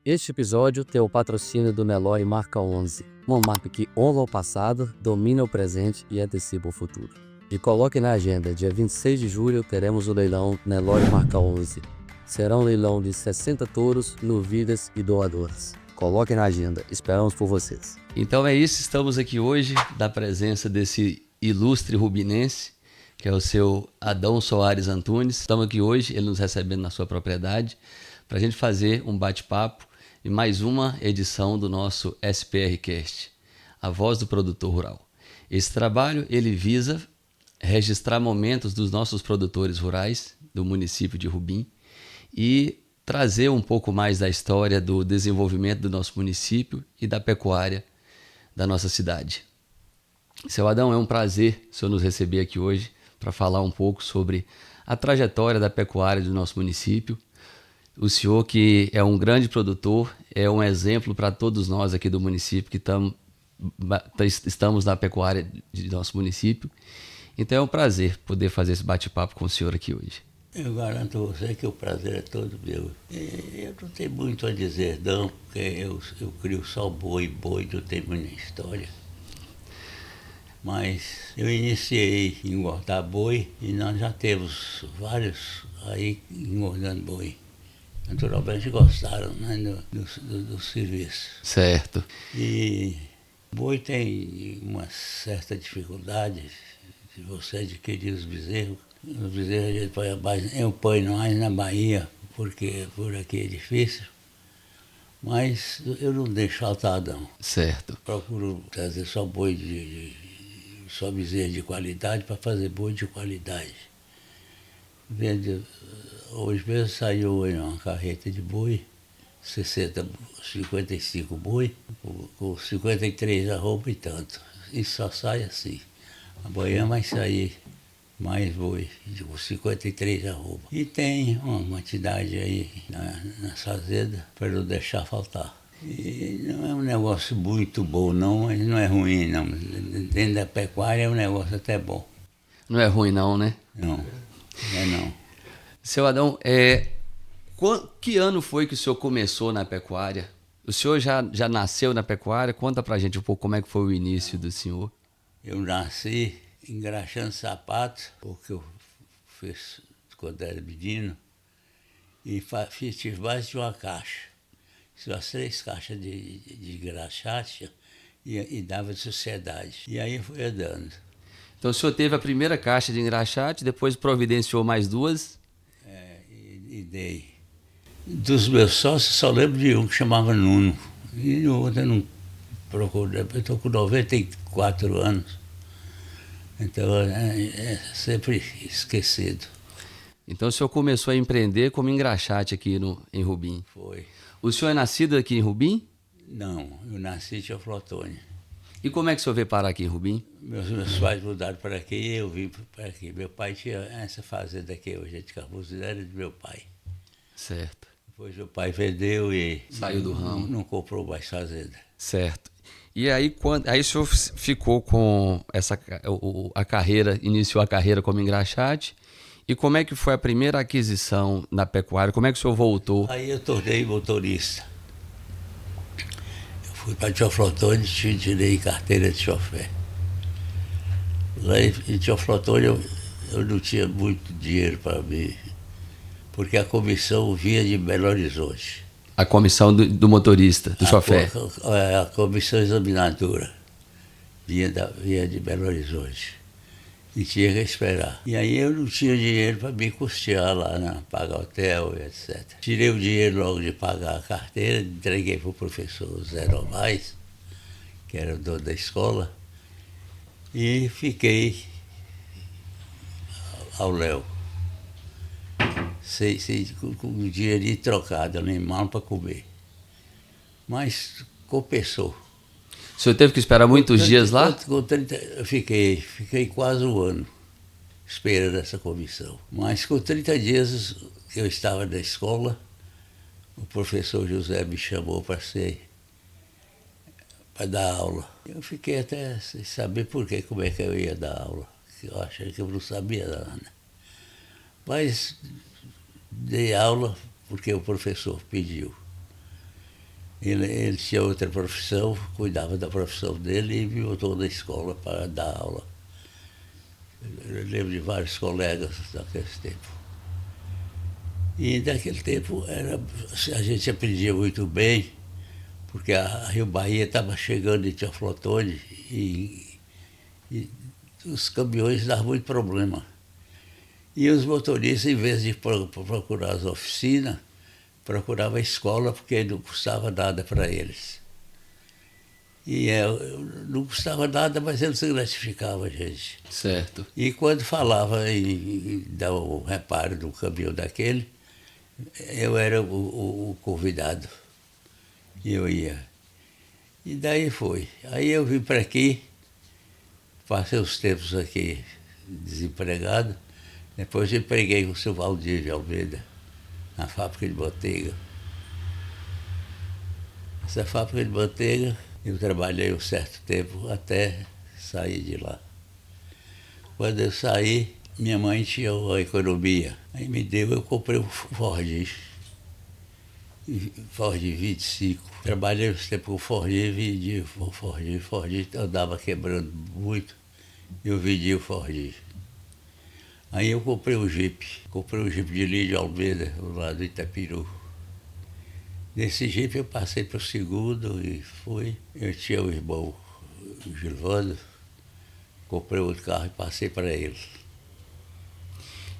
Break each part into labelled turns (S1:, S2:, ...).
S1: Este episódio tem o patrocínio do Nelore Marca 11, uma marca que honra o passado, domina o presente e antecipa o futuro. E coloque na agenda, dia 26 de julho teremos o leilão Nelore Marca 11. Será um leilão de 60 touros, novilhas e doadoras. Coloque na agenda, esperamos por vocês.
S2: Então é isso, estamos aqui hoje da presença desse ilustre rubinense, que é o seu Adão Soares Antunes. Estamos aqui hoje, ele nos recebendo na sua propriedade, para a gente fazer um bate-papo e mais uma edição do nosso SPRcast, a voz do produtor rural. Esse trabalho ele visa registrar momentos dos nossos produtores rurais do município de Rubim e trazer um pouco mais da história do desenvolvimento do nosso município e da pecuária da nossa cidade. Seu Adão, é um prazer o senhor nos receber aqui hoje para falar um pouco sobre a trajetória da pecuária do nosso município. O senhor, que é um grande produtor, é um exemplo para todos nós aqui do município que estamos na pecuária de nosso município. Então é um prazer poder fazer esse bate-papo com o senhor aqui hoje.
S3: Eu garanto a você que o prazer é todo meu. Eu não tenho muito a dizer, não, porque eu crio só boi, não tem muita história. Mas eu iniciei em engordar boi e nós já temos vários aí engordando boi. Naturalmente gostaram, né, do serviço.
S2: Certo.
S3: E boi tem uma certa dificuldade de você adquirir os bezerros. Os bezerros a gente põe mais, eu ponho mais na Bahia, porque por aqui é difícil. Mas eu não deixo faltar, não.
S2: Certo.
S3: Procuro trazer só boi só bezerro de qualidade para fazer boi de qualidade. Hoje mesmo saiu uma carreta de boi, 55 boi, com 53 arroba e tanto. E só sai assim. Amanhã vai sair mais boi, com 53 arroba. E tem uma quantidade aí na fazenda para não deixar faltar. E não é um negócio muito bom não, mas não é ruim não. Dentro da pecuária é um negócio até bom.
S2: Não é ruim não, né?
S3: Não, não é não.
S2: Seu Adão, que ano foi que o senhor começou na pecuária? O senhor já nasceu na pecuária? Conta pra gente um pouco como é que foi o início do senhor.
S3: Eu nasci engraxando sapatos, porque eu fiz quando era menino, e tive mais de uma caixa. Fiz umas 3 caixas de engraxate e dava de sociedade. E aí fui andando.
S2: Então o senhor teve a primeira caixa de engraxate, depois providenciou mais 2?
S3: E dei. Dos meus sócios, só lembro de um que chamava Nuno. E o outro eu não procuro. Eu estou com 94 anos. Então é sempre esquecido.
S2: Então o senhor começou a empreender como engraxate aqui em Rubim.
S3: Foi.
S2: O senhor é nascido aqui em Rubim?
S3: Não, eu nasci em Teoflotone.
S2: E como é que o senhor veio parar aqui em Rubim?
S3: Meus pais mudaram para aqui e eu vim para aqui. Meu pai tinha essa fazenda aqui hoje, de Carmozinho, era de meu pai.
S2: Certo.
S3: Depois meu pai vendeu e
S2: saiu do ramo.
S3: Não comprou mais fazenda.
S2: Certo. E aí, aí o senhor ficou com a carreira, iniciou a carreira como engraxate. E como é que foi a primeira aquisição na pecuária? Como é que o senhor voltou?
S3: Aí eu tornei motorista. Eu fui para Teoflotone e tirei carteira de chofer. Lá em Teoflotone eu não tinha muito dinheiro para mim, porque a comissão vinha de Belo Horizonte.
S2: A comissão do motorista, do chofer?
S3: A comissão examinadora vinha de Belo Horizonte. E tinha que esperar. E aí eu não tinha dinheiro para me custear lá, né? Pagar hotel, etc. Tirei o dinheiro logo de pagar a carteira, entreguei para o professor Zé Romais, que era o dono da escola, e fiquei ao léu. Com o dinheirinho trocado, nem mal para comer. Mas compensou.
S2: O senhor teve que esperar muitos dias lá?
S3: Com 30, eu fiquei quase um ano esperando essa comissão. Mas com 30 dias que eu estava na escola, o professor José me chamou para dar aula. Eu fiquei até sem saber como é que eu ia dar aula. Eu achei que eu não sabia nada. Mas dei aula porque o professor pediu. Ele tinha outra profissão, cuidava da profissão dele e me botou na escola para dar aula. Eu lembro de vários colegas daquele tempo. E naquele tempo a gente aprendia muito bem, porque a Rio Bahia estava chegando em Teoflotone e os caminhões davam muito problema. E os motoristas, em vez de procurar as oficinas, procuravam a escola, porque não custava nada para eles. E não custava nada, mas eles gratificavam a gente.
S2: Certo.
S3: E quando falava em dar o reparo do caminhão daquele, eu era o convidado. E eu ia. E daí foi. Aí eu vim para aqui, passei os tempos aqui desempregado. Depois eu empreguei com o seu Valdir de Almeida, na fábrica de manteiga. Essa fábrica de manteiga, eu trabalhei um certo tempo até sair de lá. Quando eu saí, minha mãe tinha uma economia. Aí me deu, eu comprei um Ford 25. Trabalhei um tempo com o Ford, vendi o Ford andava quebrando muito, eu vendi o Ford. Aí eu comprei um Jeep de Lídio Almeida, lá do Itapiru. Nesse Jeep eu passei para o segundo e fui. Eu tinha o irmão Gilvando, comprei outro carro e passei para ele.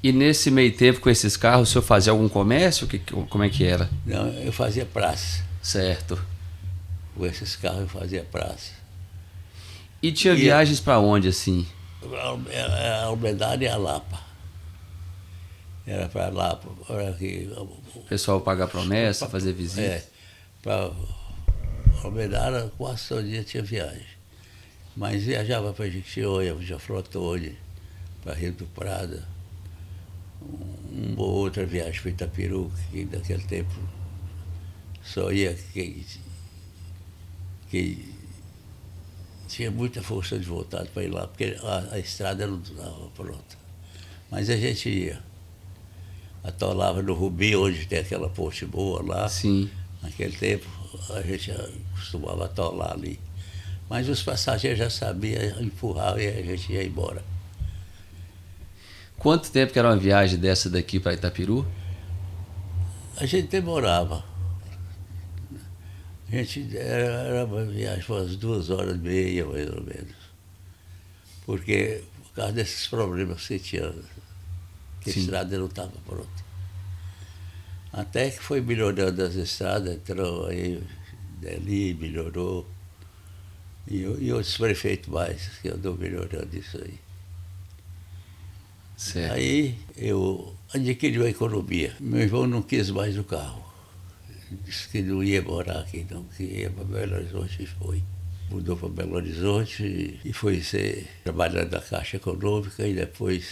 S2: E nesse meio tempo, com esses carros, o senhor fazia algum comércio? Como é que era?
S3: Não, eu fazia praça.
S2: Certo.
S3: Com esses carros eu fazia praça.
S2: E tinha viagens para onde, assim?
S3: A Almedade e a Lapa. Era para Lapa.
S2: O pessoal pagar promessa, fazer visita?
S3: Para Almedade quase todo dia tinha viagem. Mas viajava para Jequitinhonha, para Teoflotone, para Rio do Prado. Uma ou outra viagem para Itapiru, que naquele tempo só ia quem tinha muita força de vontade para ir lá, porque a estrada não estava pronta. Mas a gente ia. Atolava no Rubi, onde tem aquela ponte boa lá.
S2: Sim.
S3: Naquele tempo a gente costumava atolar ali. Mas os passageiros já sabiam empurrar e a gente ia embora.
S2: Quanto tempo que era uma viagem dessa daqui para Itapiru?
S3: A gente demorava. A gente era uma viagem de umas 2h30, mais ou menos. Porque, por causa desses problemas que tinha, que a estrada não estava pronta. Até que foi melhorando as estradas, entrou aí, dali melhorou. E outros prefeitos mais, que andou melhorando isso aí.
S2: Certo.
S3: Aí eu adquiri uma economia. Meu irmão não quis mais o carro. Disse que não ia morar aqui, não, que ia para Belo Horizonte e foi. Mudou para Belo Horizonte e foi trabalhando na Caixa Econômica e depois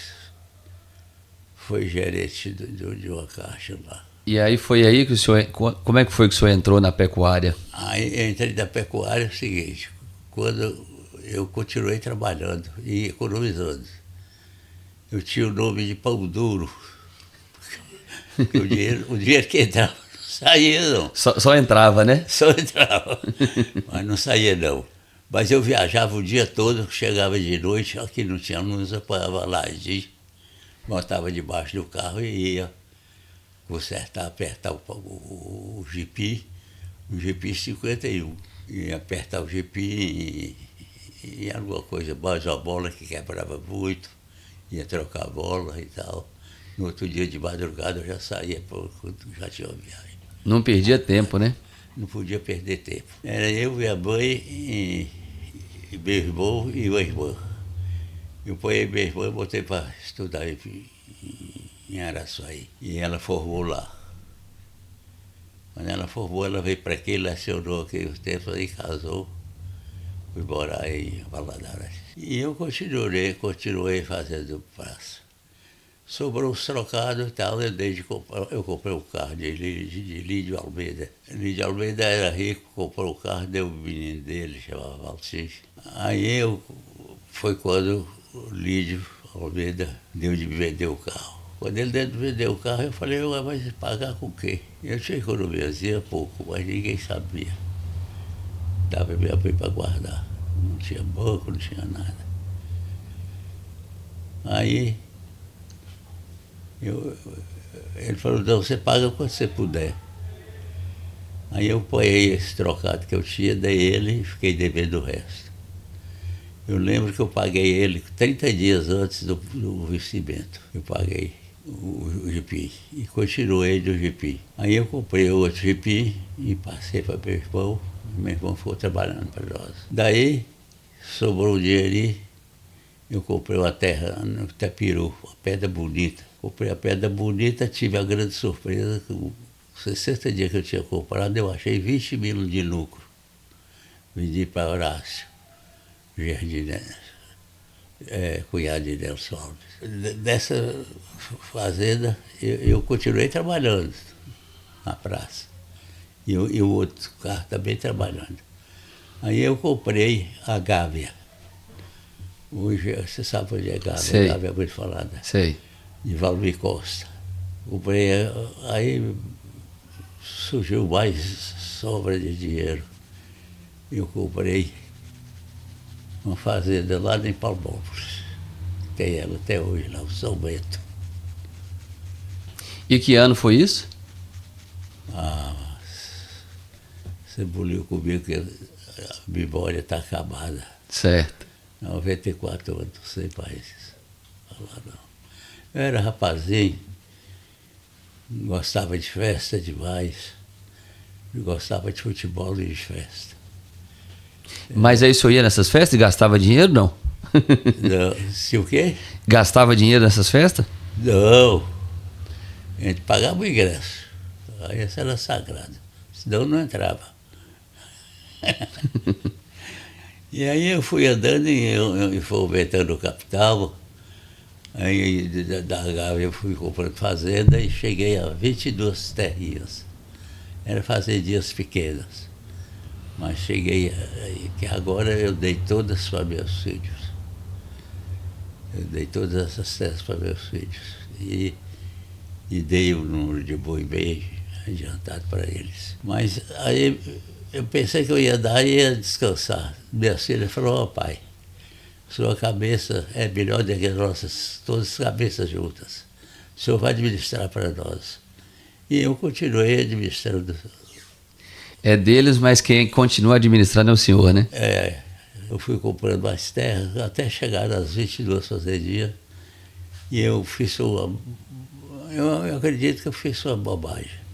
S3: foi gerente de uma caixa lá.
S2: E aí foi aí que o senhor... Como é que foi que o senhor entrou na pecuária?
S3: Aí eu entrei na pecuária, é o seguinte, quando eu continuei trabalhando e economizando. Eu tinha o nome de pão duro. Porque o dinheiro que entrava não saía, não.
S2: Só entrava, né?
S3: Só entrava, mas não saía, não. Mas eu viajava o dia todo, chegava de noite, aqui não tinha luz, eu apanhava lá, botava debaixo do carro e ia consertar, apertar o GP, um GP 51. Ia apertar o GP e alguma coisa, mais uma bola que quebrava muito. Ia trocar a bola e tal. No outro dia de madrugada eu já saía, quando já tinha uma viagem.
S2: Não perdia tempo, né?
S3: Não podia perder tempo. Era eu, minha mãe e meu irmão e uma irmã. Eu ponhei minha irmã e botei para estudar em Araçuaí. E ela formou lá. Quando ela formou, ela veio para aqui, lecionou aqui os tempos, aí casou. Fui morar em Valadares. E eu continuei fazendo praça. Sobrou uns trocados e tal, eu comprei um carro de Lídio Almeida. Lídio Almeida era rico, comprou um carro, deu um menino dele, chamava Valcir. Aí foi quando o Lídio Almeida deu de me vender o carro. Quando ele vendeu o carro, eu falei, ué, mas pagar com o quê? Eu tinha economiazinha pouco, mas ninguém sabia. Dava minha mãe para guardar. Não tinha banco, não tinha nada. Aí ele falou, não, você paga quando você puder. Aí eu ponhei esse trocado que eu tinha, dei ele e fiquei devendo o resto. Eu lembro que eu paguei ele 30 dias antes do vencimento. Eu paguei o jipe e continuei do jipe. Aí eu comprei outro jipe e passei para meu irmão. Meu irmão ficou trabalhando para nós. Daí sobrou um dinheirinho, eu comprei uma terra no Tapiru, uma pedra bonita. Comprei a pedra bonita, tive a grande surpresa que 60 dias que eu tinha comprado, eu achei 20 mil de lucro. Vendi para Horácio, cunhado de Nelson Alves. Dessa fazenda, eu continuei trabalhando na praça. E o outro carro também trabalhando. Aí eu comprei a Gávea. Hoje, você sabe onde é Gávea?
S2: Sei.
S3: Gávea é muito falada.
S2: Sei.
S3: De Valmir Costa. Comprei, aí surgiu mais sobra de dinheiro. Eu comprei uma fazenda lá em Palmópolis. Tem ela até hoje lá, o São Bento.
S2: E que ano foi isso?
S3: Você buliu comigo que a memória está acabada.
S2: Certo.
S3: 94 anos, não sei países. Falar não. Eu era rapazinho, gostava de festa demais, gostava de futebol e de festa.
S2: Mas aí o senhor ia nessas festas e gastava dinheiro, não?
S3: Não, se o quê?
S2: Gastava dinheiro nessas festas?
S3: Não. A gente pagava o ingresso. Aí essa era sagrada. Senão não entrava. E aí eu fui andando e fui aumentando o capital. Aí da Gávea eu fui comprando fazenda e cheguei a 22 terrinhas. Eram fazendinhas pequenas. Mas cheguei, que agora eu dei todas para meus filhos. Eu dei todas essas terras para meus filhos. E dei o número de boi bem adiantado para eles. Mas aí eu pensei que eu ia dar e ia descansar. Minha filha falou, ó pai, sua cabeça é melhor do que as nossas, todas as cabeças juntas. O senhor vai administrar para nós. E eu continuei administrando.
S2: É deles, mas quem continua administrando é o senhor, né?
S3: Eu fui comprando mais terras até chegar às 22 fazendinhas. E eu fiz uma... Eu acredito que eu fiz uma bobagem.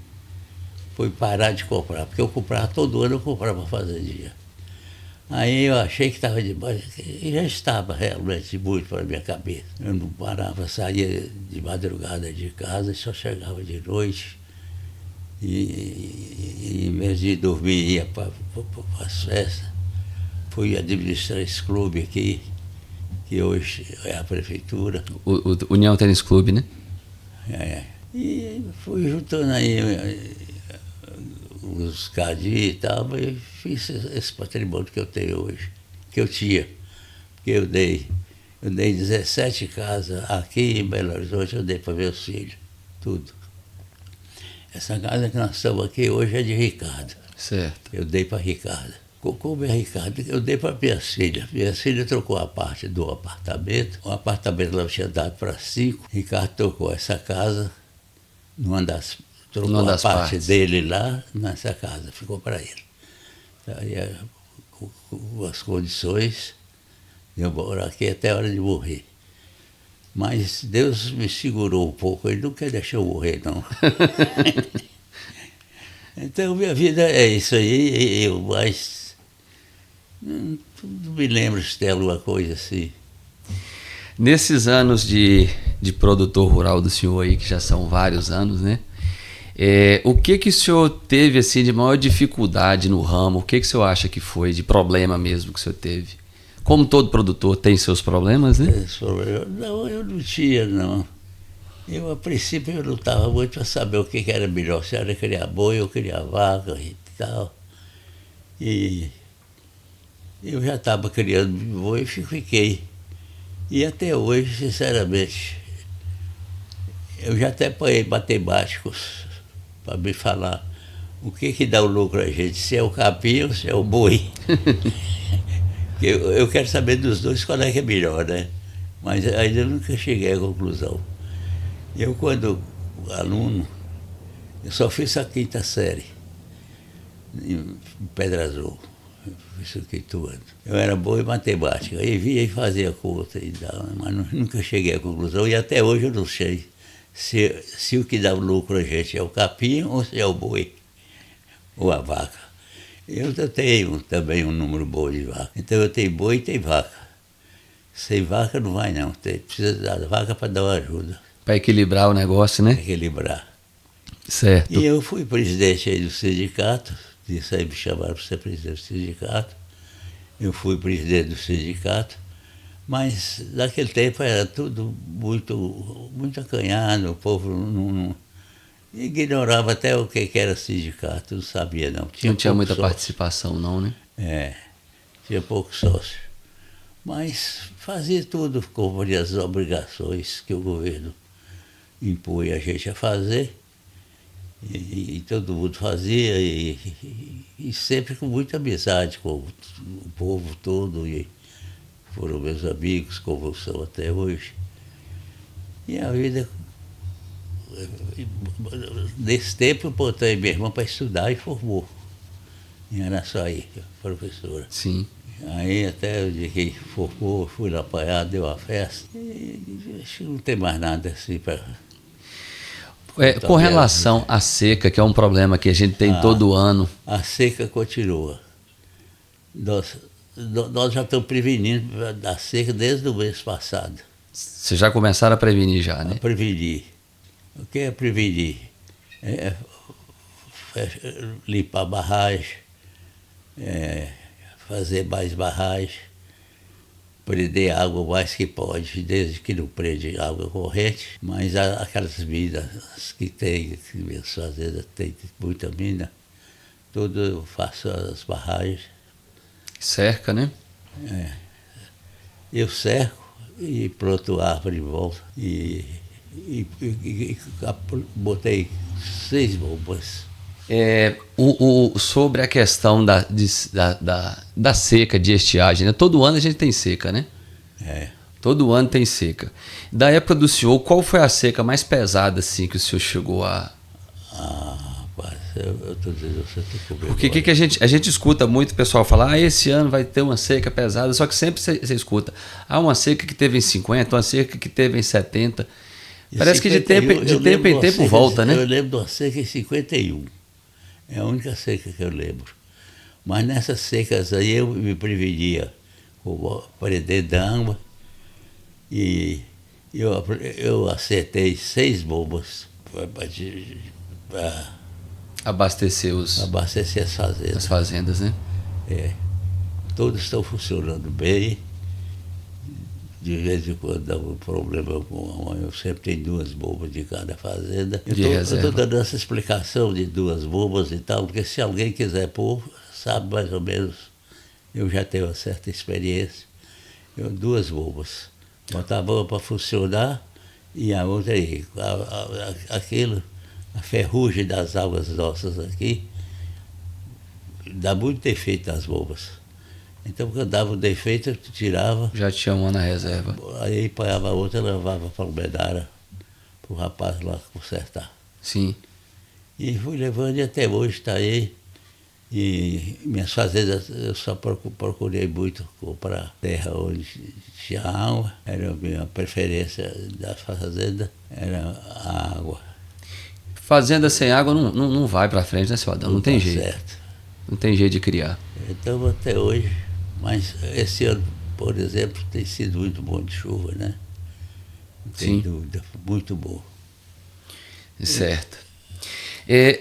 S3: Foi parar de comprar, porque eu comprava todo ano, eu comprava fazendinha. Aí eu achei que estava demais, e já estava realmente muito para a minha cabeça. Eu não parava, saía de madrugada de casa e só chegava de noite. E em vez de dormir, ia para as festas. Fui administrar esse clube aqui, que hoje é a prefeitura.
S2: O União Tênis Clube, né?
S3: E fui juntando aí os cadinhos e tal, mas fiz esse patrimônio que eu tenho hoje, que eu tinha. Porque eu dei 17 casas aqui em Belo Horizonte, eu dei para meus filhos, tudo. Essa casa que nós estamos aqui hoje é de Ricardo.
S2: Certo.
S3: Eu dei para Ricardo. Como é Ricardo? Eu dei para minhas filhas. Minhas filhas trocou a parte do apartamento. O apartamento lá eu tinha dado para 5. Ricardo trocou essa casa, trocou a parte
S2: partes
S3: dele lá, nessa casa, ficou para ele. Aí, com as condições, eu moro aqui até a hora de morrer. Mas Deus me segurou um pouco, ele não quer deixar eu morrer, não. Então, minha vida é isso aí, mas não me lembro se tem alguma coisa assim.
S2: Nesses anos de produtor rural do senhor aí, que já são vários anos, né? O que o senhor teve assim de maior dificuldade no ramo? O que o senhor acha que foi de problema mesmo que o senhor teve? Como todo produtor tem seus problemas, né?
S3: Não, eu não tinha, não. A princípio, eu lutava muito para saber o que era melhor, se era criar boi ou criar vaca e tal. E eu já estava criando boi e fiquei. E até hoje, sinceramente, Eu já até apanhei matemáticos para me falar o que dá o lucro a gente, se é o capim ou se é o boi. Eu quero saber dos dois qual é que é melhor, né? Mas ainda nunca cheguei à conclusão. Eu, quando aluno, eu só fiz a quinta série em Pedra Azul. Eu fiz o quinto ano. Eu era bom em matemática, aí via e fazia conta e tal, mas nunca cheguei à conclusão e até hoje eu não sei se o que dá o lucro a gente é o capim ou se é o boi ou a vaca. Eu tenho também um número bom de vaca. Então eu tenho boi e tenho vaca. Sem vaca não vai não, precisa da vaca para dar uma ajuda.
S2: Para equilibrar o negócio, né?
S3: Equilibrar.
S2: Certo.
S3: E eu fui presidente aí do sindicato, isso aí me chamaram para ser presidente do sindicato. Eu fui presidente do sindicato, mas naquele tempo era tudo muito acanhado, o povo não ignorava até o que era sindicato, não sabia não.
S2: Não tinha muita
S3: sócio.
S2: participação não, né?
S3: É, tinha pouco sócio. Mas fazia tudo conforme as obrigações que o governo impunha a gente a fazer. E todo mundo fazia, e sempre com muita amizade com o povo todo, e foram meus amigos, como são até hoje. E a vida, nesse tempo, eu botei minha irmã para estudar e formou em Araçuaí, professora.
S2: Sim.
S3: Aí até o dia que formou, fui lá apanhar, deu a festa, e acho que não tem mais nada assim para...
S2: Com relação à seca, que é um problema que a gente tem todo ano.
S3: A seca continua. Nós já estamos prevenindo da seca desde o mês passado.
S2: Vocês já começaram a prevenir já, né?
S3: A prevenir. O que é prevenir? É limpar barragem, fazer mais barragem, prender água o mais que pode, desde que não prende água corrente, mas aquelas minas que tem, que minhas fazendas tem muita mina, tudo eu faço as barragens.
S2: Cerca, né?
S3: Eu cerco e planto árvore em volta e botei 6 bombas.
S2: Sobre a questão da seca, de estiagem, né? Todo ano a gente tem seca, né? Todo ano tem seca. Da época do senhor, qual foi a seca mais pesada assim, que o senhor chegou a...
S3: Rapaz, eu estou dizendo, você tem que comer.
S2: Porque que a gente escuta muito o pessoal falar, esse ano vai ter uma seca pesada, só que sempre você escuta, uma seca que teve em 50, uma seca que teve em 70. Parece que de tempo em tempo volta, né?
S3: Eu lembro de uma seca em 51. É a única seca que eu lembro. Mas nessas secas aí eu me prevenia com prender dama e eu acertei 6 bombas para
S2: abastecer
S3: as
S2: fazendas, né?
S3: Todos estão funcionando bem. De vez em quando dá um problema com eu sempre tenho 2 bombas de cada fazenda. Eu estou dando essa explicação de 2 bombas e tal, porque se alguém quiser pôr, sabe mais ou menos, eu já tenho uma certa experiência. 2 bombas. Botar a bomba para funcionar e a outra aí. Aquilo, a ferrugem das águas nossas aqui, dá muito defeito nas bombas. Então, quando dava um defeito, eu tirava.
S2: Já tinha uma na reserva.
S3: Aí pagava a outra e levava para o Medara, para o rapaz lá consertar.
S2: Sim.
S3: E fui levando e até hoje está aí. E minhas fazendas, eu só procurei muito comprar terra onde tinha água. Era a minha preferência da fazenda, era a água.
S2: Fazenda sem água não vai para frente, né, seu Adão? Não tem jeito.
S3: Certo.
S2: Não tem jeito de criar.
S3: Então, até hoje. Mas esse ano, por exemplo, tem sido muito bom de chuva, né? Não tem dúvida, muito bom.
S2: Certo.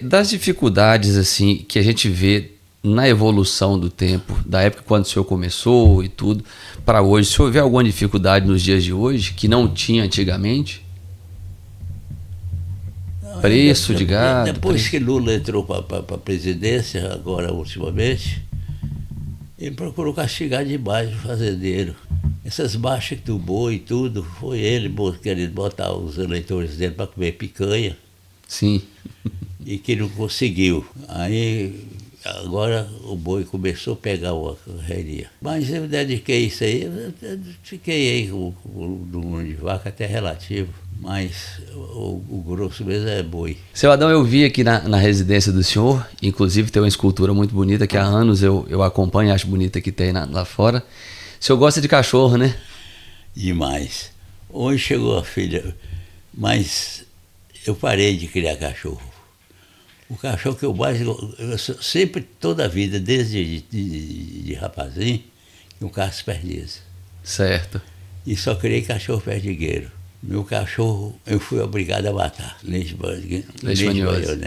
S2: Das dificuldades assim que a gente vê na evolução do tempo, da época quando o senhor começou e tudo, para hoje, o senhor vê alguma dificuldade nos dias de hoje que não tinha antigamente? Preço de gado?
S3: Depois que Lula entrou para a presidência, agora ultimamente, ele procurou castigar demais o fazendeiro. Essas baixas do boi e tudo, foi ele querendo botar os eleitores dele para comer picanha
S2: Sim.
S3: e que não conseguiu. Aí agora o boi começou a pegar uma correria. Mas eu dediquei isso aí, eu fiquei aí com o número de vaca até relativo, mas o grosso mesmo é boi.
S2: Seu Adão, eu vi aqui na residência do senhor, inclusive tem uma escultura muito bonita que há anos eu acompanho, acho bonita que tem lá fora. O senhor gosta de cachorro, né?
S3: Demais. Hoje chegou a filha, mas eu parei de criar cachorro. O cachorro que eu mais gosto, sempre, toda a vida, desde de rapazinho, um caço perdiz.
S2: Certo.
S3: E só criei cachorro perdigueiro. Meu cachorro eu fui obrigado a matar. Leishmaniose.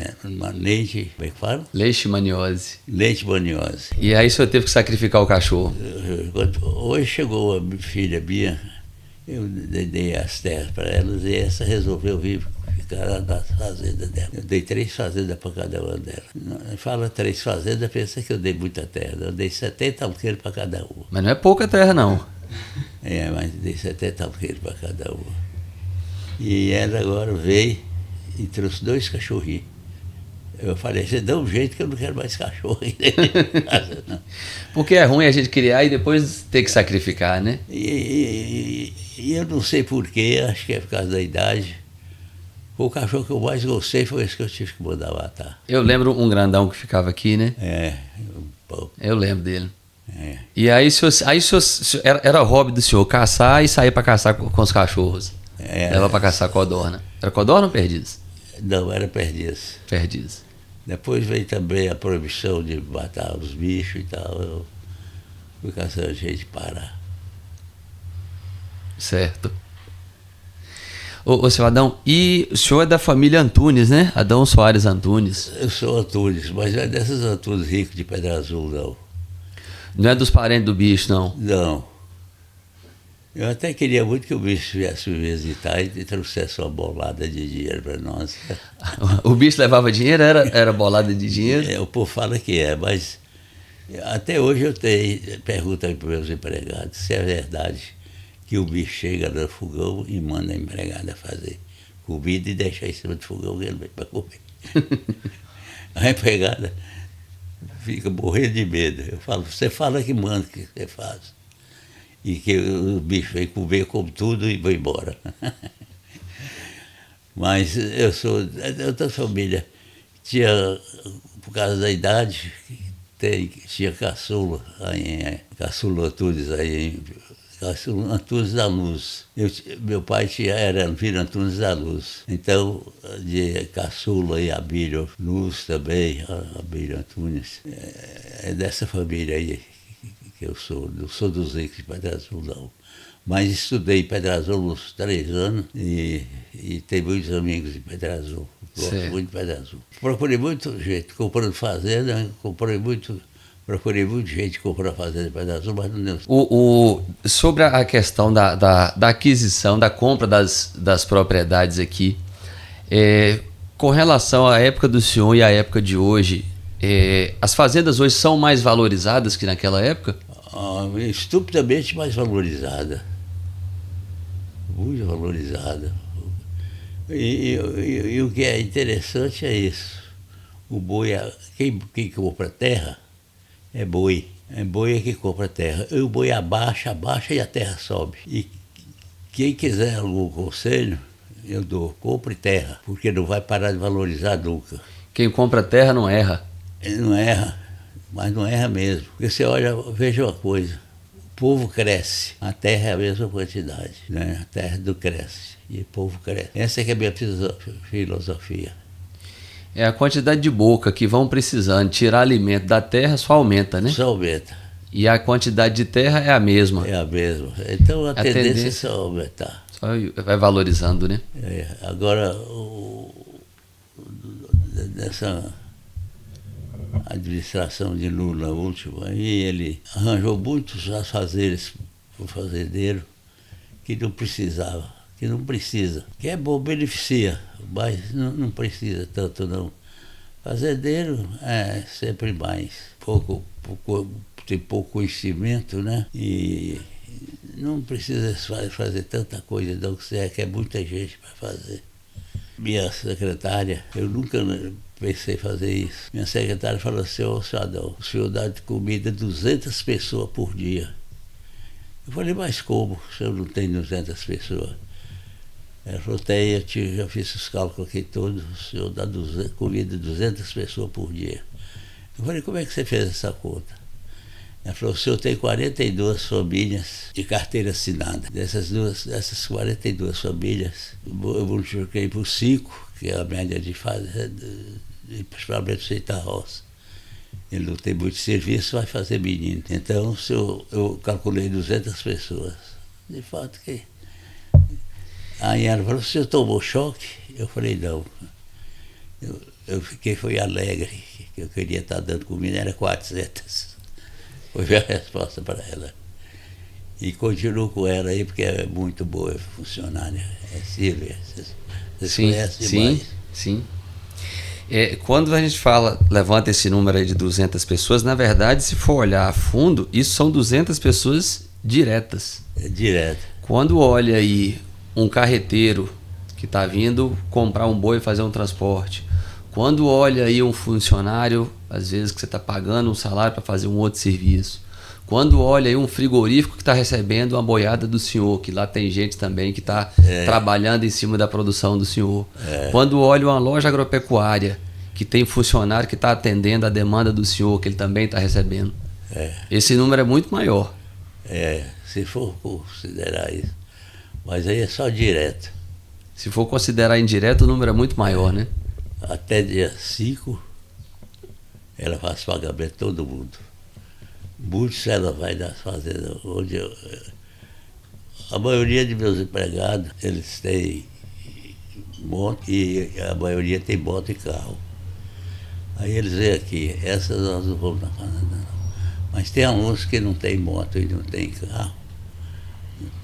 S3: Leite, como é que fala?
S2: Leishmaniose.
S3: Leishmaniose.
S2: E aí o senhor teve que sacrificar o cachorro?
S3: Hoje chegou a filha minha, eu dei as terras para elas e essa resolveu vir ficar lá nas fazendas dela. Eu dei 3 fazendas para cada uma delas. Fala 3 fazendas, pensa que eu dei muita terra. Eu dei 70 alqueires para cada uma.
S2: Mas não é pouca terra, não.
S3: Mas dei 70 alqueires para cada uma. E ela agora veio e trouxe 2 cachorrinhos. Eu falei, você dá um jeito que eu não quero mais cachorro.
S2: Porque é ruim a gente criar e depois ter que sacrificar, né?
S3: E eu não sei porquê, acho que é por causa da idade. O cachorro que eu mais gostei foi esse que eu tive que mandar matar.
S2: Eu lembro um grandão que ficava aqui, né? Eu lembro dele. E aí, era hobby do senhor caçar e sair para caçar com os cachorros. Leva para caçar codorna. Era codorna ou perdiz?
S3: Não, era perdiz.
S2: Perdiz.
S3: Depois veio também a proibição de matar os bichos e tal. Eu fui caçando gente parar.
S2: Certo. Ô, seu Adão, e o senhor é da família Antunes, né? Adão Soares Antunes.
S3: Eu sou Antunes, mas não é desses Antunes ricos de Pedra Azul, não.
S2: Não é dos parentes do bicho, não?
S3: Não. Eu até queria muito que o bicho viesse me visitar e trouxesse uma bolada de dinheiro para nós.
S2: O bicho levava dinheiro? Era bolada de dinheiro?
S3: O povo fala que mas até hoje eu pergunto para meus empregados se é verdade que o bicho chega no fogão e manda a empregada fazer comida e deixa em cima do fogão que ele vem para comer. A empregada fica morrendo de medo. Eu falo, você fala que manda, que você faz. E que o bicho vem comer como tudo e vai embora. Mas eu sou da família. Tinha, por causa da idade, tinha caçula, caçula Antunes, caçula Antunes da Luz. Meu pai era filho Antunes da Luz. Então, de caçula e Abílio Luz também, Abílio Antunes, é dessa família aí. Eu não sou dos ricos de Pedra Azul, não. Mas estudei em Pedra Azul uns 3 anos e tenho muitos amigos de Pedra Azul. Gosto muito de Pedra Azul. Procurei muito gente comprando fazenda, procurei muita gente comprando fazenda de Pedra Azul, mas não deu.
S2: Sobre a questão da aquisição, da compra das propriedades aqui, com relação à época do senhor e à época de hoje, as fazendas hoje são mais valorizadas que naquela época?
S3: Estupidamente mais valorizada. Muito valorizada. E o que é interessante é isso. O boi, quem compra terra é boi. É boi que compra terra. E o boi abaixa e a terra sobe. E quem quiser algum conselho, eu dou, compre terra, porque não vai parar de valorizar nunca.
S2: Quem compra terra não erra.
S3: Ele não erra, mas não erra mesmo. Porque você olha, veja uma coisa, o povo cresce, a terra é a mesma quantidade, né? A terra não cresce e o povo cresce. Essa é que é a minha filosofia.
S2: É a quantidade de boca que vão precisando tirar alimento da terra só aumenta, né?
S3: Só aumenta.
S2: E a quantidade de terra é a mesma.
S3: É a mesma. Então a tendência é só aumentar.
S2: Só vai valorizando, né?
S3: Agora, dessa administração de Lula última, aí ele arranjou muitos afazeres para o fazendeiro que não precisava, que não precisa. Que é bom, beneficia, mas não precisa tanto não. Fazendeiro é sempre mais, tem pouco conhecimento, né? E não precisa fazer tanta coisa, não, que é muita gente para fazer. Minha secretária, eu nunca pensei em fazer isso. Minha secretária falou assim: ô Adão, o senhor dá de comida 200 pessoas por dia. Eu falei: mas como? O senhor não tem 200 pessoas? Ela falou: tem, eu já fiz os cálculos aqui todos, o senhor dá comida 200 pessoas por dia. Eu falei: como é que você fez essa conta? Ela falou: o senhor tem 42 famílias de carteira assinada. Dessas 42 famílias, eu multipliquei por 5, que é a média de fazenda, principalmente o Seita Roça. Ele não tem muito serviço, vai fazer menino. Então, eu calculei 200 pessoas. De fato que... Aí ela falou: o senhor tomou choque? Eu falei: não. Eu fiquei, foi alegre, que eu queria estar dando comida, era 400. Foi a resposta para ela. E continuo com ela aí, porque é muito boa funcionária. É Silvia. Vocês conhecem demais.
S2: Sim. Quando a gente levanta esse número aí de 200 pessoas, na verdade, se for olhar a fundo, isso são 200 pessoas diretas.
S3: É direto.
S2: Quando olha aí um carreteiro que está vindo comprar um boi e fazer um transporte, quando olha aí um funcionário, às vezes que você está pagando um salário para fazer um outro serviço, quando olha aí um frigorífico que está recebendo uma boiada do senhor, que lá tem gente também que está trabalhando em cima da produção do senhor, quando olha uma loja agropecuária que tem funcionário que está atendendo a demanda do senhor, que ele também está recebendo, esse número é muito maior.
S3: Se for considerar isso. Mas aí é só direto.
S2: Se for considerar indireto, o número é muito maior, né?
S3: Até dia 5, ela faz pagamento de todo mundo. Muitos ela vai nas fazendas onde a maioria de meus empregados, eles têm moto e a maioria tem moto e carro. Aí eles vêm aqui, essas nós não vamos na fazenda não. Mas tem alguns que não tem moto e não tem carro.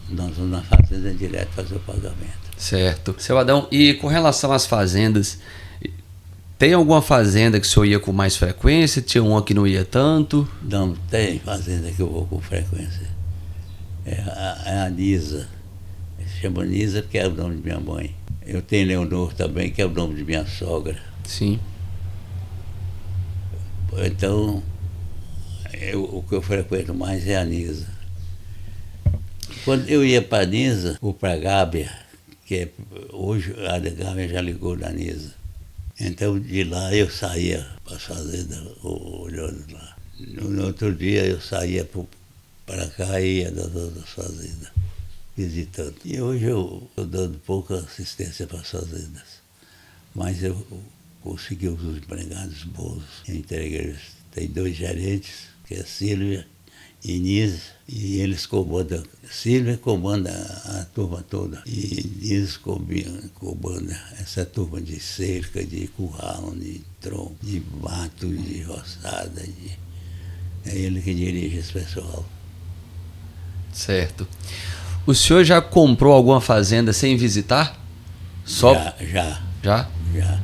S3: Nós vamos na fazenda direto fazer o pagamento.
S2: Certo. Seu Adão, e com relação às fazendas, tem alguma fazenda que o senhor ia com mais frequência? Tinha uma que não ia tanto?
S3: Não, tem fazenda que eu vou com frequência. É a Nisa. Se chama Nisa porque é o nome de minha mãe. Eu tenho Leonor também, que é o nome de minha sogra.
S2: Sim.
S3: Então, o que eu frequento mais é a Nisa. Quando eu ia para a Nisa, ou para a Gábia, hoje a Gábia já ligou na Nisa. Então, de lá eu saía para a fazenda, olhando lá. No outro dia eu saía para cá e ia das outras fazendas, visitando. E hoje eu estou dando pouca assistência para as fazendas. Mas eu consegui os empregados bons. Eu entreguei, tem 2 gerentes, que é Silvia e Nise, e eles comandam. Silvia comanda a turma toda, e Nise comanda essa turma de cerca, de curral, de tronco, de mato, de roçada. É ele que dirige esse pessoal.
S2: Certo. O senhor já comprou alguma fazenda sem visitar?
S3: Já.
S2: Já?
S3: Já.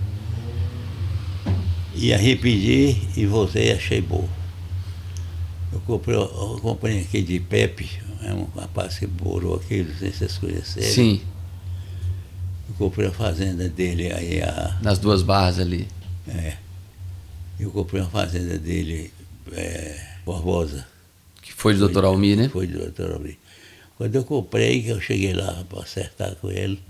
S3: Ia repetir e voltei e achei bom. Eu comprei aqui de Pepe, é um rapaz que morou aqui, não sei se vocês conheceram.
S2: Sim.
S3: Eu comprei a fazenda dele aí.
S2: Nas 2 barras ali.
S3: Eu comprei a fazenda dele, Barbosa.
S2: Que foi do Dr. Almir, né?
S3: Foi do Dr. Almir. Quando eu comprei, que eu cheguei lá para acertar com ele,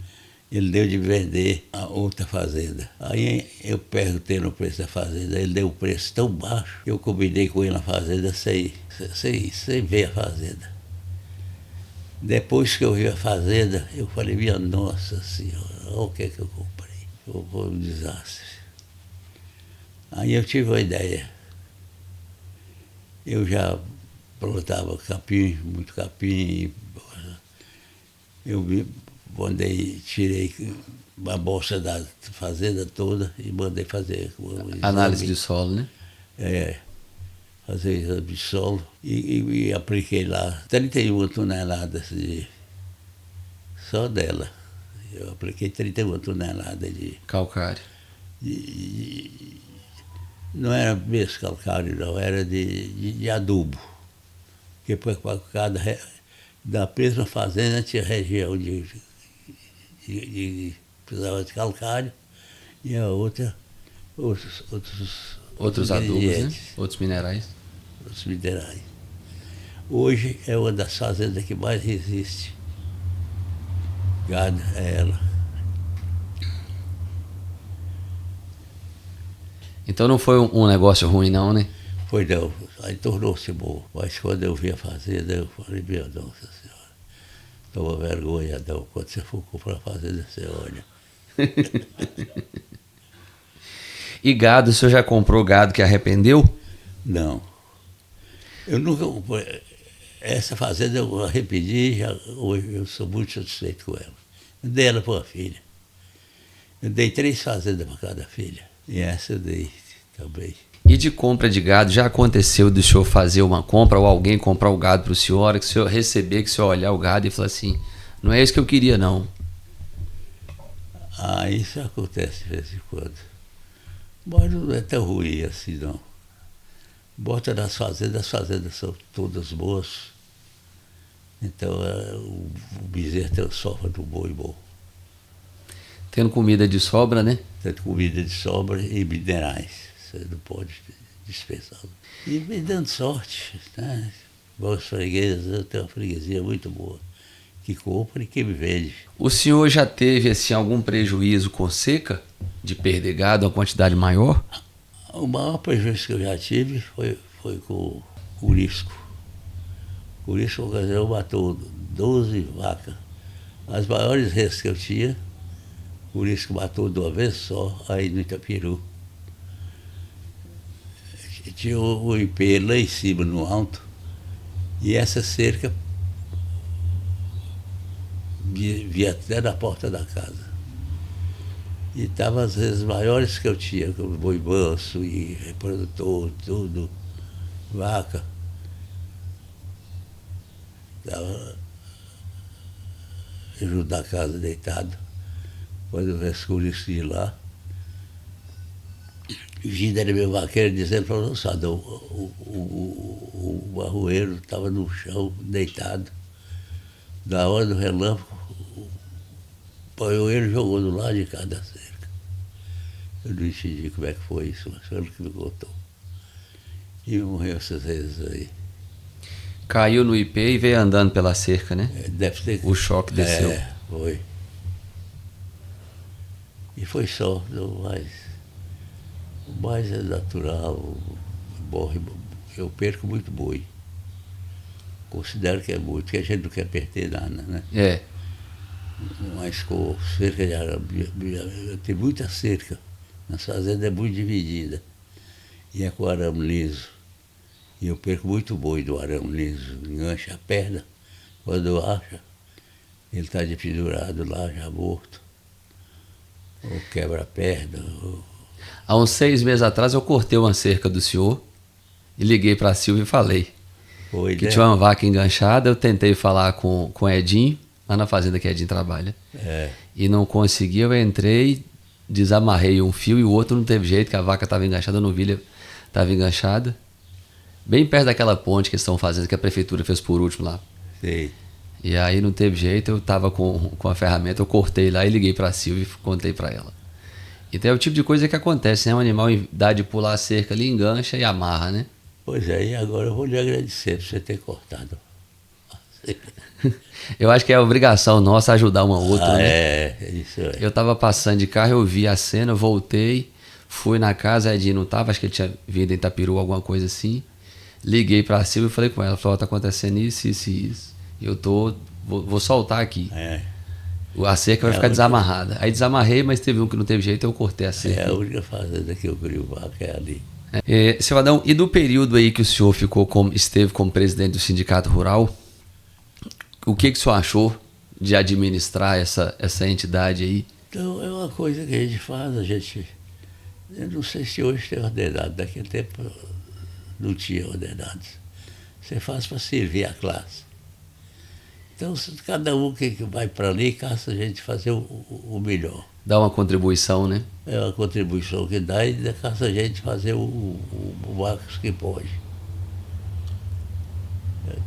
S3: ele deu de vender a outra fazenda. Aí eu perguntei no preço da fazenda, ele deu um preço tão baixo, que eu combinei com ele na fazenda sem ver a fazenda. Depois que eu vi a fazenda, eu falei: minha nossa senhora, olha o que é que eu comprei. Foi um desastre. Aí eu tive uma ideia. Eu já plantava capim, muito capim. Eu tirei a bolsa da fazenda toda e mandei fazer
S2: análise de solo, né?
S3: Fazer exame de solo e apliquei lá 31 toneladas só dela. Eu apliquei 31 toneladas de
S2: calcário.
S3: Não era mesmo calcário, não, era de adubo. Porque Da mesma fazenda tinha região precisava de calcário e a outra
S2: Outros adubos, né?
S3: ingredientes,
S2: Outros minerais.
S3: outros minerais. Hoje é uma das fazendas que mais resiste. Gado é ela.
S2: Então não foi um negócio ruim não, né?
S3: Foi não, aí tornou-se bom. Mas quando eu vi a fazenda, eu falei, minha Nossa Senhora, toma vergonha não. Quando você for comprar a fazenda, você olha.
S2: E gado, o senhor já comprou gado que arrependeu?
S3: Não. Eu nunca. Essa fazenda eu arrependi, hoje eu sou muito satisfeito com ela. Eu dei ela para uma filha. Eu dei 3 fazendas para cada filha. E essa eu dei também.
S2: E de compra de gado, já aconteceu do senhor fazer uma compra ou alguém comprar o gado para o senhor, que o senhor receber, que o senhor olhar o gado e falar assim, não é isso que eu queria não.
S3: Ah, isso acontece de vez em quando. Mas não é tão ruim assim não. Bota nas fazendas, as fazendas são todas boas. Então o bezerro tem sofra do boi bom.
S2: Tendo comida de sobra, né?
S3: Tanto comida de sobra e minerais. Você não pode dispensar. E me dando sorte, né? Bons fregueses, eu tenho uma freguesia muito boa. Que compra e que me vende.
S2: O senhor já teve assim, algum prejuízo com seca? De perder gado, uma quantidade maior?
S3: O maior prejuízo que eu já tive foi com o Curisco. O Curisco, na ocasião, matou 12 vacas. As maiores reses que eu tinha, o Curisco matou de uma vez só, aí no Itapiru. Tinha o IP lá em cima, no alto, e essa cerca via até na porta da casa. E estavam as vezes maiores que eu tinha, como boi manso e reprodutor, tudo, vaca. Estava junto da casa deitado. Quando eu escureci lá, o Gida era meu vaqueiro dizendo para o moçada, o arroeiro estava no chão, deitado. Da hora do relâmpago, o arroeiro jogou do lado de cada cerca. Eu não entendi como é que foi isso, mas foi ele que me contou. E morreu essas vezes aí.
S2: Caiu no IP e veio andando pela cerca, né?
S3: Deve ter...
S2: O choque desceu.
S3: Foi. E foi só, não mais. O mais é natural, morre. Eu perco muito boi. Considero que é muito, porque a gente não quer perder nada, né?
S2: É.
S3: Mas com cerca de arame, tem muita cerca. Na fazenda é muito dividida. E é com arame liso. E eu perco muito boi do arame liso. Engancha a perna. Quando eu acho, ele está de pendurado lá, já morto. Ou quebra a perna.
S2: Há uns 6 meses atrás eu cortei uma cerca do senhor e liguei para a Silvia e falei
S3: Foi,
S2: que
S3: né?
S2: tinha uma vaca enganchada. Eu tentei falar com o Edinho, lá na fazenda que Edinho trabalha.
S3: É.
S2: E não consegui, eu entrei, desamarrei um fio e o outro não teve jeito, que a vaca estava enganchada, a novilha estava enganchada. Bem perto daquela ponte que eles estão fazendo, que a prefeitura fez por último lá.
S3: Sei.
S2: E aí não teve jeito, eu estava com a ferramenta, eu cortei lá e liguei para a Silvia e contei para ela. Então é o tipo de coisa que acontece, né? Um animal dá de pular a cerca ali, engancha e amarra, né?
S3: Pois é, e agora eu vou lhe agradecer por você ter cortado.
S2: Eu acho que é obrigação nossa ajudar uma outra, né?
S3: É isso aí.
S2: Eu tava passando de carro, eu vi a cena, eu voltei, fui na casa, a Edinho não tava, acho que ele tinha vindo em Itapiru, alguma coisa assim. Liguei pra Silvia e falei com ela, falou, tá acontecendo isso, isso e isso. E eu vou soltar aqui.
S3: É.
S2: A cerca vai ficar desamarrada. Aí desamarrei, mas teve um que não teve jeito, eu cortei a cerca.
S3: É a única fazenda que eu crio vaca é ali.
S2: Seu Adão, e do período aí que o senhor esteve como presidente do Sindicato Rural, o que o senhor achou de administrar essa entidade aí?
S3: Então é uma coisa que a gente faz, eu não sei se hoje tem ordenado, naquele tempo não tinha ordenados. Você faz para servir a classe. Então cada um que vai para ali caça a gente fazer o melhor.
S2: Dá uma contribuição, né?
S3: É uma contribuição que dá e caça a gente fazer o máximo que pode.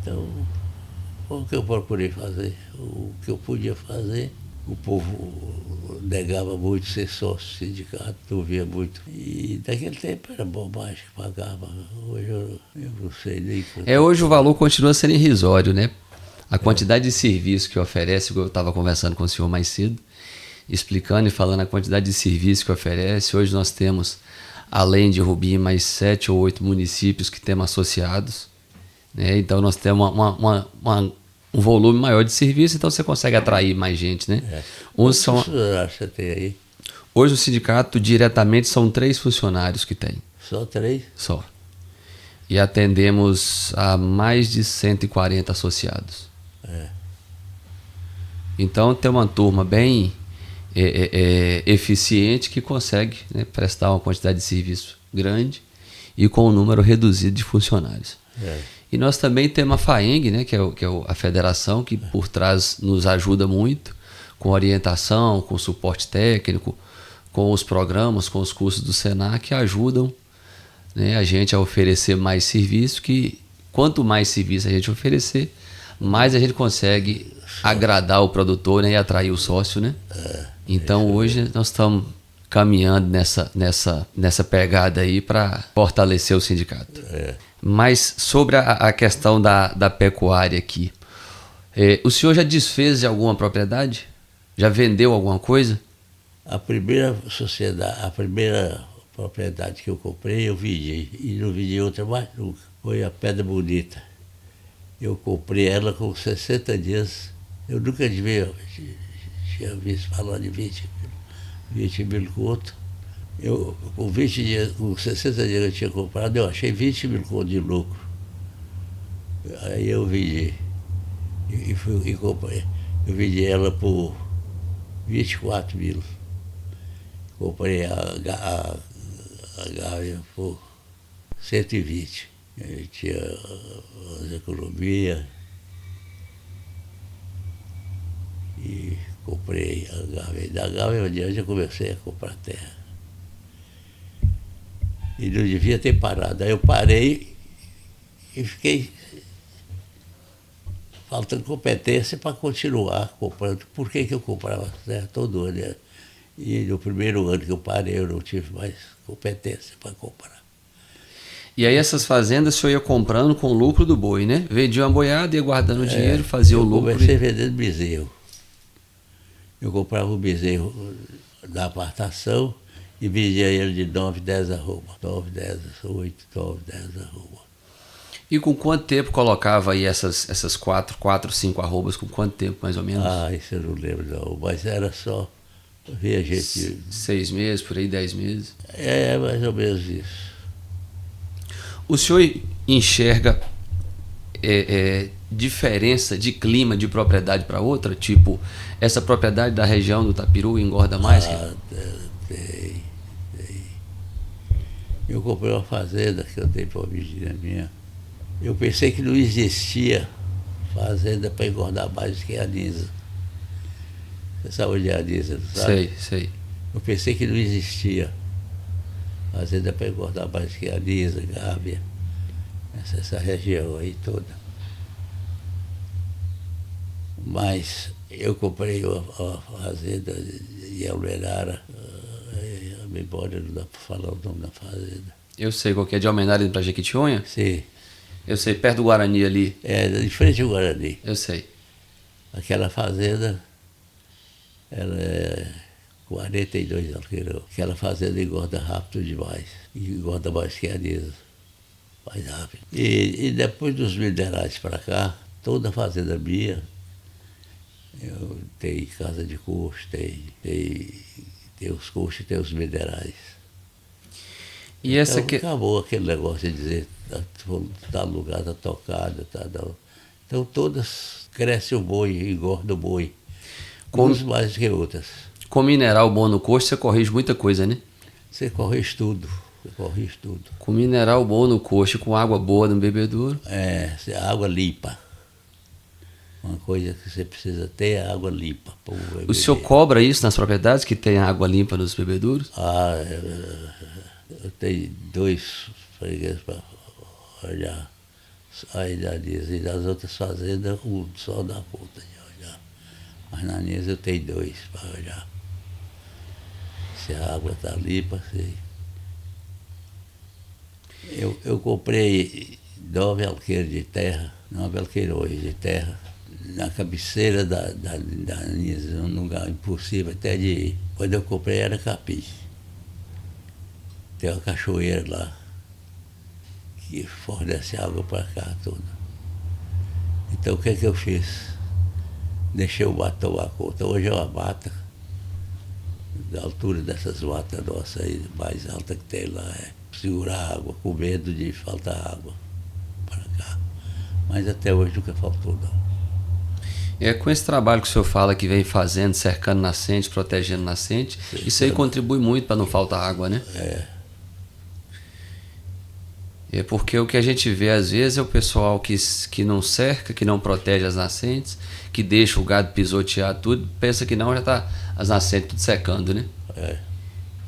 S3: Então, Foi o que eu procurei fazer, o que eu podia fazer. O povo negava muito ser sócio do sindicato, não via muito. E naquele tempo era bobagem que pagava. Hoje eu não sei nem quanto.
S2: Hoje o valor continua sendo irrisório, né? A quantidade de serviço que oferece, eu estava conversando com o senhor mais cedo, explicando e falando a quantidade de serviço que oferece. Hoje nós temos, além de Rubim, mais 7 ou 8 municípios que temos associados, né? Então nós temos um volume maior de serviço, então você consegue atrair mais gente, né?
S3: Quantos funcionários você tem aí?
S2: Hoje o sindicato diretamente são 3 funcionários que tem.
S3: Só 3?
S2: Só. E atendemos a mais de 140 associados. Então tem uma turma bem eficiente que consegue, né, prestar uma quantidade de serviço grande e com um número reduzido de funcionários. E nós também temos a FAENG, né, que é a federação, que por trás nos ajuda muito com orientação, com suporte técnico, com os programas, com os cursos do Senac, que ajudam, né, a gente a oferecer mais serviço, que quanto mais serviço a gente oferecer, mais a gente consegue agradar o produtor, né, e atrair o sócio, né? Então hoje nós estamos caminhando nessa pegada aí para fortalecer o sindicato. Mas sobre a questão da pecuária aqui, o senhor já desfez de alguma propriedade? Já vendeu alguma coisa?
S3: A primeira sociedade, a primeira propriedade que eu comprei, eu vendi. E não vendi outra mais nunca. Foi a Pedra Bonita. Eu comprei ela com 60 dias. Eu nunca tinha visto falar de 20 mil conto. Com 20 dias, com 60 dias que eu tinha comprado, eu achei 20 mil conto de lucro. Aí eu vendi. E comprei. Eu vendi ela por 24 mil. Comprei a Gávea por 120. Eu tinha as economias. E comprei a Gávea. Da Gávea adiante eu comecei a comprar terra. E não devia ter parado. Aí eu parei e fiquei faltando competência para continuar comprando. Por que eu comprava terra todo ano? E no primeiro ano que eu parei, eu não tive mais competência para comprar.
S2: E aí essas fazendas o senhor ia comprando com o lucro do boi, né? Vendia uma boiada, ia guardando o dinheiro, fazia o lucro.
S3: Eu comecei vendendo bezerro. Eu comprava o bezerro da apartação e vendia ele de 9, 10 arroba. 9, 10, 8, 9, 10 arroba.
S2: E com quanto tempo colocava aí essas 4, 5 arrobas? Com quanto tempo, mais ou menos?
S3: Isso eu não lembro não, mas era só ver a gente...
S2: 6 meses, por aí, 10 meses?
S3: Mais ou menos isso.
S2: O senhor enxerga diferença de clima de propriedade para outra? Tipo, essa propriedade da região do Tapiru engorda mais?
S3: Tem. Eu comprei uma fazenda que eu dei para uma vizinha minha. Eu pensei que não existia fazenda para engordar mais do que a Nisa. Você sabe onde é a Nisa, não sabe?
S2: Sei.
S3: Eu pensei que não existia fazenda para engordar mais do que a Nisa, Gávea, essa região aí toda. Mas eu comprei uma fazenda em Almenara, a memória não dá para falar o nome da fazenda.
S2: Eu sei qual que é, de Almenara para Jequitinhonha?
S3: Sim.
S2: Eu sei, perto do Guarani ali.
S3: De frente ao Guarani.
S2: Eu sei.
S3: Aquela fazenda, ela é 42 alqueirão. Aquela fazenda engorda rápido demais. Engorda mais que a Nisa. Mais rápido. E depois dos minerais para cá, toda a fazenda minha, eu tenho casa de coxo, tem os coxos e tem os minerais.
S2: E
S3: então,
S2: essa que...
S3: acabou aquele negócio de dizer tá lugar, tá tocado, não. Então todas crescem o boi, engorda o boi. Umas mais que outras.
S2: Com mineral bom no coxo, você corrige muita coisa, né?
S3: Você corrige tudo.
S2: Com mineral bom no coxo, com água boa no bebedouro.
S3: Água limpa. Uma coisa que você precisa ter é água limpa.
S2: O senhor cobra isso nas propriedades, que tem água limpa nos bebedouros?
S3: Eu tenho 2 fregueses para olhar Aí da Nisa e das outras fazendas, um só dá conta de olhar. Mas na Nisa eu tenho 2 para olhar. Se a água está limpa, sei. Eu comprei 9 alqueires de terra, 9 alqueirões de terra, na cabeceira da Nisa, num lugar impossível até de ir. Quando eu comprei era capim. Tem uma cachoeira lá que fornece água para cá toda. Então o que é que eu fiz? Deixei o mato tomar conta. Hoje é uma mata, da altura dessas matas nossas aí, mais alta que tem lá, é segurar água, com medo de faltar água para cá. Mas até hoje nunca faltou, não.
S2: É com esse trabalho que o senhor fala que vem fazendo, cercando nascente, protegendo nascente, isso aí contribui muito para não faltar água, né? É porque o que a gente vê às vezes é o pessoal que não cerca, que não protege as nascentes, que deixa o gado pisotear tudo, pensa que não, já está as nascentes tudo secando, né?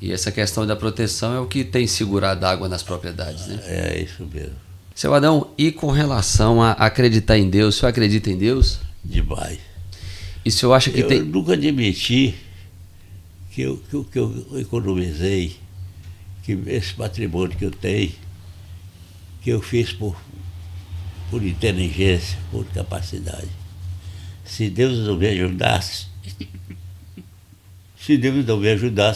S2: E essa questão da proteção é o que tem segurado a água nas propriedades, né?
S3: É isso mesmo.
S2: Seu Adão, e com relação a acreditar em Deus, o senhor acredita em Deus?
S3: Demais.
S2: E o senhor acha que
S3: Eu nunca admiti que eu economizei, que esse patrimônio que eu tenho, que eu fiz por inteligência, por capacidade. Se Deus não me ajudasse,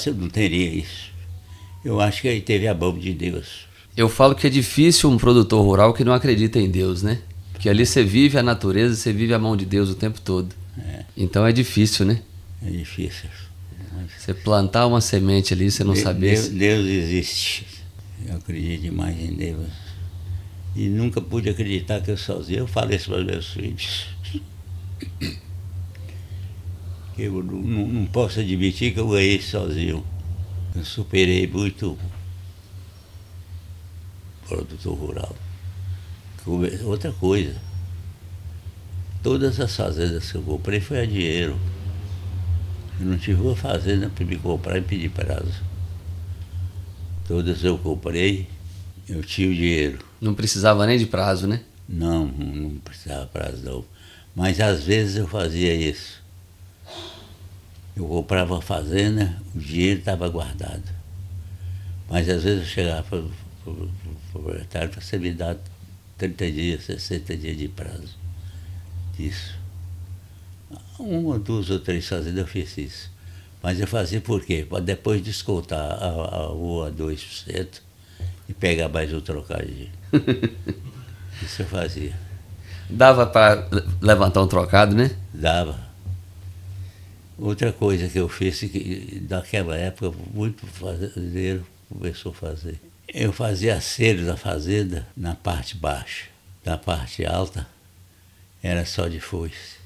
S3: eu não teria isso. Eu acho que aí teve a mão de Deus.
S2: Eu falo que é difícil um produtor rural que não acredita em Deus, né? Que ali você vive a natureza, você vive a mão de Deus o tempo todo. Então é difícil, né?
S3: É difícil.
S2: Você plantar uma semente ali, você não saber...
S3: Deus existe. Eu acredito demais em Deus. E nunca pude acreditar que eu sozinho. Eu falei isso para os meus filhos. Eu não posso admitir que eu ganhei sozinho. Eu superei muito o produtor rural. Outra coisa, todas as fazendas que eu comprei foi a dinheiro. Eu não tive uma fazenda para me comprar e pedir prazo. Todas eu comprei, eu tinha o dinheiro.
S2: Não precisava nem de prazo, né?
S3: Não precisava prazo não. Mas às vezes eu fazia isso. Eu comprava a fazenda, o dinheiro estava guardado. Mas às vezes eu chegava para o proprietário para você me dar 30 dias, 60 dias de prazo disso. 1, 2 ou 3 fazendas eu fiz isso. Mas eu fazia por quê? Para depois descontar a 1 a 2% e pegar mais um trocadinho. Isso eu fazia.
S2: Dava para levantar um trocado, né?
S3: Dava. Outra coisa que eu fiz, que naquela época muito fazendeiro começou a fazer. Eu fazia acero da fazenda na parte baixa. Na parte alta era só de foice.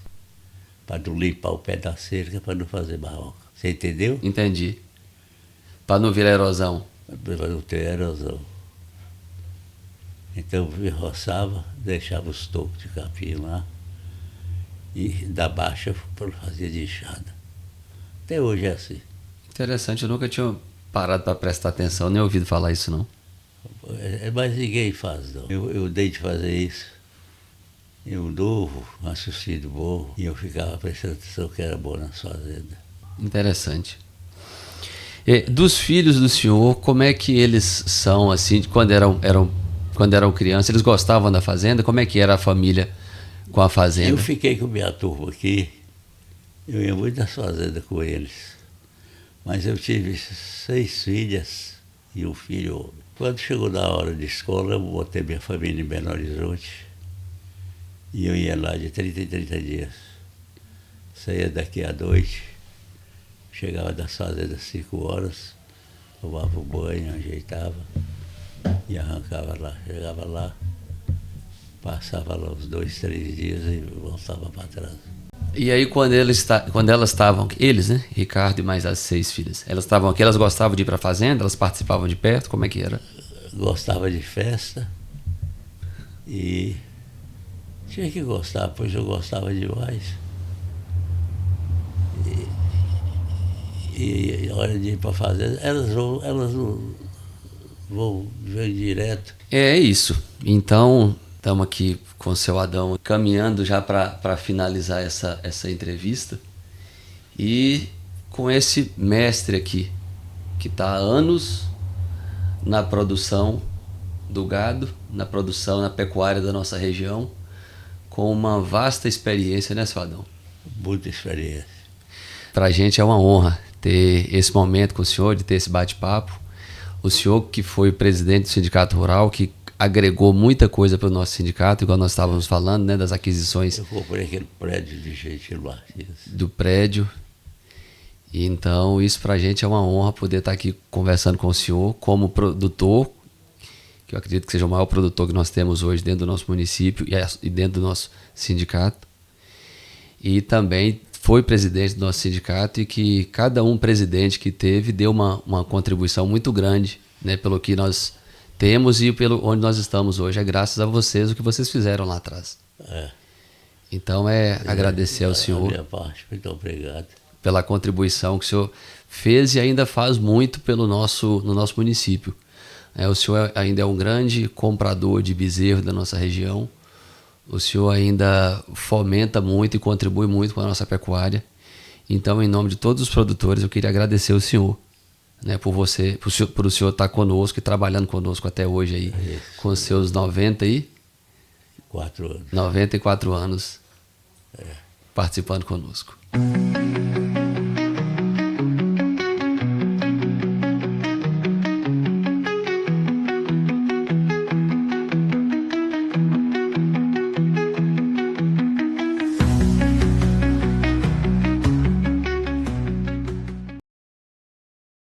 S3: Para não limpar o pé da cerca, para não fazer barroca. Você entendeu?
S2: Entendi. Para não virar erosão.
S3: Para não ter erosão. Então eu roçava, deixava os tocos de capim lá. E da baixa eu fazia de enxada. Até hoje é assim.
S2: Interessante, eu nunca tinha parado para prestar atenção, nem ouvido falar isso, não.
S3: Mas ninguém faz, não. Eu dei de fazer isso. Eu novo, raciocínio bom, e eu ficava prestando atenção que era bom na fazenda.
S2: Interessante. E dos filhos do senhor, como é que eles são, assim, quando eram crianças? Eles gostavam da fazenda? Como é que era a família com a fazenda?
S3: Eu fiquei com minha turma aqui, eu ia muito nas fazendas com eles. Mas eu tive 6 filhas e um filho homem. Quando chegou na hora de escola, eu botei minha família em Belo Horizonte. E eu ia lá de 30 em 30 dias. Saía daqui à noite, chegava das fazendas às 5 horas, tomava um banho, ajeitava e arrancava lá. Chegava lá, passava lá uns 2, 3 dias e voltava para trás.
S2: E aí quando elas estavam, eles, né, Ricardo e mais as 6 filhas, elas estavam aqui, elas gostavam de ir para a fazenda, elas participavam de perto, como é que era?
S3: Gostava de festa e tinha que gostar, pois eu gostava demais. E a hora de ir para a fazenda, elas vão direto.
S2: É isso. Então, Estamos aqui com o seu Adão, caminhando já para finalizar essa entrevista. E com esse mestre aqui, que está há anos na produção do gado, na produção, na pecuária da nossa região, com uma vasta experiência, né, seu Adão?
S3: Muita experiência.
S2: Para a gente é uma honra ter esse momento com o senhor, de ter esse bate-papo. O senhor que foi presidente do Sindicato Rural, que agregou muita coisa para o nosso sindicato, igual nós estávamos falando, né, das aquisições.
S3: Eu comprei aquele prédio de Getúlio Vargas.
S2: Do prédio. E então, isso para a gente é uma honra poder estar aqui conversando com o senhor como produtor, que eu acredito que seja o maior produtor que nós temos hoje dentro do nosso município e dentro do nosso sindicato. E também foi presidente do nosso sindicato, e que cada presidente que teve deu uma contribuição muito grande, né, pelo que nós temos e pelo onde nós estamos hoje. É graças a vocês, o que vocês fizeram lá atrás. Então agradecer ao senhor.
S3: Da minha parte, muito obrigado.
S2: Pela contribuição que o senhor fez e ainda faz muito no nosso município. O senhor ainda é um grande comprador de bezerro da nossa região. O senhor ainda fomenta muito e contribui muito com a nossa pecuária. Então, em nome de todos os produtores, eu queria agradecer ao senhor, né, por o senhor estar conosco e trabalhando conosco até hoje aí, com os seus 94 anos participando conosco.